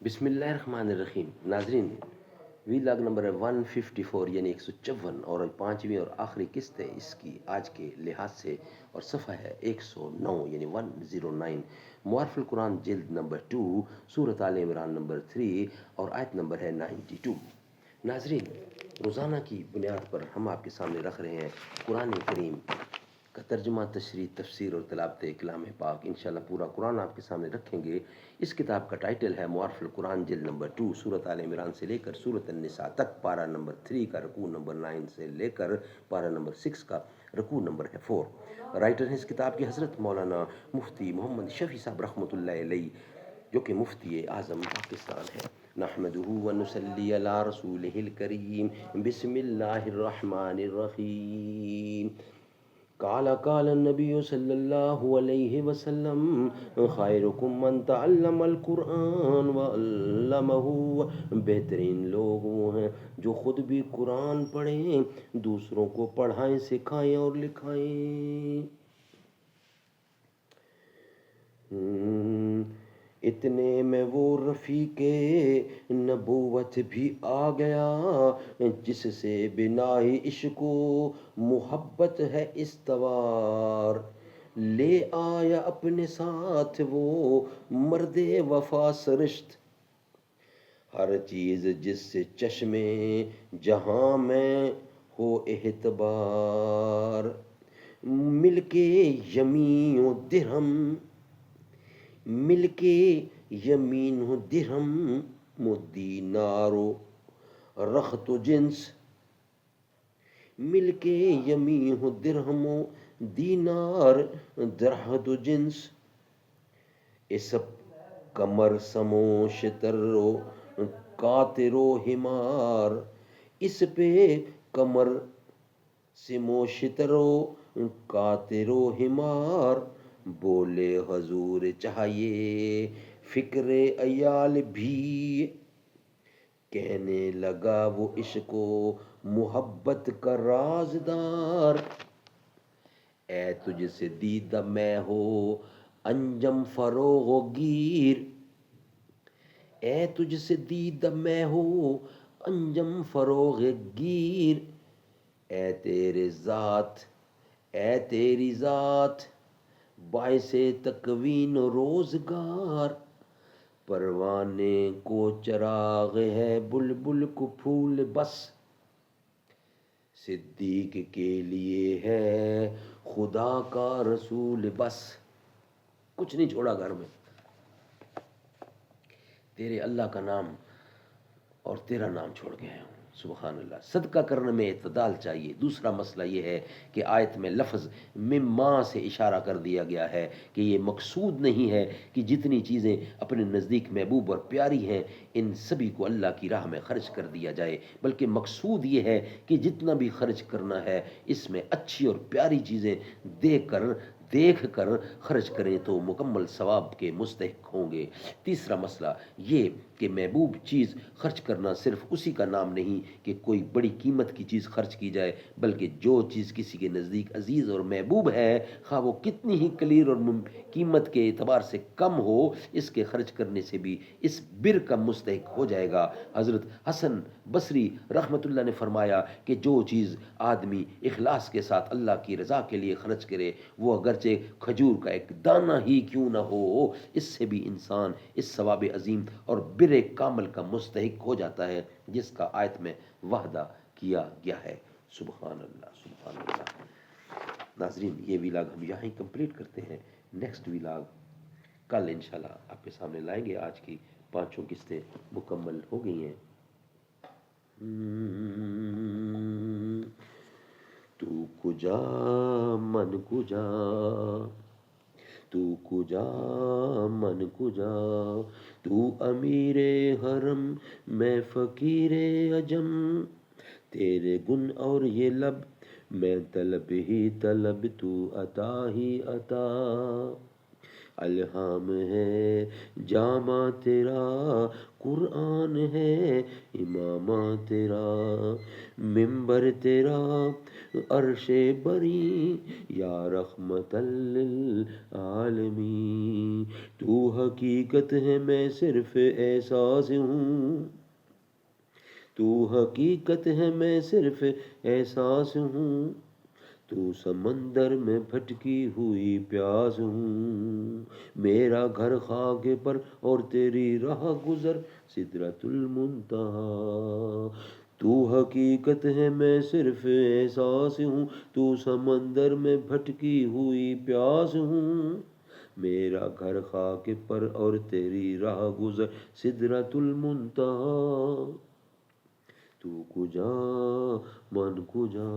بسم اللہ الرحمن الرحیم. ناظرین، وی لاگ نمبر ہے 154 یعنی 154 اور پانچویں اور آخری قسط ہے اس کی آج کے لحاظ سے، اور صفحہ ہے 109 یعنی 109. معارف القرآن جلد نمبر 2، سورۃ آل عمران نمبر 3 اور آیت نمبر ہے 92. ناظرین، روزانہ کی بنیاد پر ہم آپ کے سامنے رکھ رہے ہیں قرآن کریم کا ترجمہ، تشریح، تفسیر اور تلاوت کلام پاک. انشاءاللہ پورا قرآن آپ کے سامنے رکھیں گے. اس کتاب کا ٹائٹل ہے معارف القرآن جلد نمبر 2، سورۃ آل عمران سے لے کر سورۃ النساء تک، پارہ نمبر 3 کا رکوع نمبر 9 سے لے کر پارہ نمبر 6 کا رکوع نمبر ہے 4. رائٹر ہیں اس کتاب کی حضرت مولانا مفتی محمد شفیع صاحب رحمۃ اللہ علیہ، جو کہ مفتی اعظم پاکستان ہے. نحمدہ ونصلی علی رسولہ الکریم. بسم اللہ الرحمن الرحیم. قال النبی صلی اللہ علیہ وسلم خیرکم من تعلم القرآن وعلمہ. بہترین لوگ وہ ہیں جو خود بھی قرآن پڑھیں، دوسروں کو پڑھائیں، سکھائیں اور لکھائیں. اتنے میں وہ رفیق نبوت بھی آ گیا، جس سے بنا ہی عشق و محبت ہے استوار. لے آیا اپنے ساتھ وہ مرد وفا سرشت، ہر چیز جس سے چشمے جہاں میں ہو اعتبار. مل کے یمین و درہم، مل کے یمین و درہم و دینار و رخت و جنس. مل کے یمین و درہم و دینار درہت و جنس. اس کمر سمو شتر و کاتر و ہمار. اس پہ کمر سمو شتر و کاتر و ہمار. بولے حضور چاہیے فکر عیال بھی، کہنے لگا وہ عشق و محبت کا رازدار. اے تجھ سے دیدہ میں ہو انجم فروغ و گیر، اے تجھ سے دیدہ میں ہو انجم فروغ گیر. اے تیرے ذات، اے تیری ذات باعث تکوین و روزگار. پروانے کو چراغ ہے بلبل کو پھول بس، صدیق کے لیے ہے خدا کا رسول بس. کچھ نہیں چھوڑا گھر میں، تیرے اللہ کا نام اور تیرا نام چھوڑ کے آیا ہوں. سبحان اللہ. صدقہ کرنے میں اعتدال چاہیے. دوسرا مسئلہ یہ ہے کہ آیت میں لفظ مما سے اشارہ کر دیا گیا ہے کہ یہ مقصود نہیں ہے کہ جتنی چیزیں اپنے نزدیک محبوب اور پیاری ہیں ان سبھی کو اللہ کی راہ میں خرچ کر دیا جائے، بلکہ مقصود یہ ہے کہ جتنا بھی خرچ کرنا ہے اس میں اچھی اور پیاری چیزیں دیکھ کر خرچ کریں تو مکمل ثواب کے مستحق ہوں گے. تیسرا مسئلہ یہ کہ محبوب چیز خرچ کرنا صرف اسی کا نام نہیں کہ کوئی بڑی قیمت کی چیز خرچ کی جائے، بلکہ جو چیز کسی کے نزدیک عزیز اور محبوب ہے، خواہ وہ کتنی ہی قلیل اور قیمت کے اعتبار سے کم ہو، اس کے خرچ کرنے سے بھی اس بر کا مستحق ہو جائے گا. حضرت حسن بصری رحمۃ اللہ نے فرمایا کہ جو چیز آدمی اخلاص کے ساتھ اللہ کی رضا کے لیے خرچ کرے، وہ اگرچہ کھجور کا ایک دانہ ہی کیوں نہ ہو، اس سے بھی انسان اس ثواب عظیم اور بر کامل کا مستحق ہو جاتا ہے جس کا آیت میں وعدہ کیا گیا ہے. سبحان اللہ، سبحان اللہ. ناظرین، یہ ویلاگ ہم یہاں ہی کمپلیٹ کرتے ہیں. نیکسٹ ویلاگ کل انشاءاللہ آپ کے سامنے لائیں گے. آج کی 5 قسطیں مکمل ہو گئی ہیں. تو کجا من کجا، تو کجا من کجا، تو امیر حرم میں فقیر عجم. تیرے گن اور یہ لب میں طلب ہی طلب، تو عطا ہی عطا. الہام ہے جامع تیرا، قرآن ہے امامہ تیرا، ممبر تیرا عرش بری، یا رحمت للعالمین۔ تو حقیقت ہے میں صرف احساس ہوں، تو حقیقت ہے میں صرف احساس ہوں، تو سمندر میں بھٹکی ہوئی پیاس ہوں، میرا گھر خاک پر اور تیری راہ گزر سدرۃ المنتہا۔ تو حقیقت ہے میں صرف احساس ہوں، تو سمندر میں بھٹکی ہوئی پیاس ہوں، میرا گھر خاک پر اور تیری راہ گزر سدرۃ المنتہا۔ تو کجا من کجا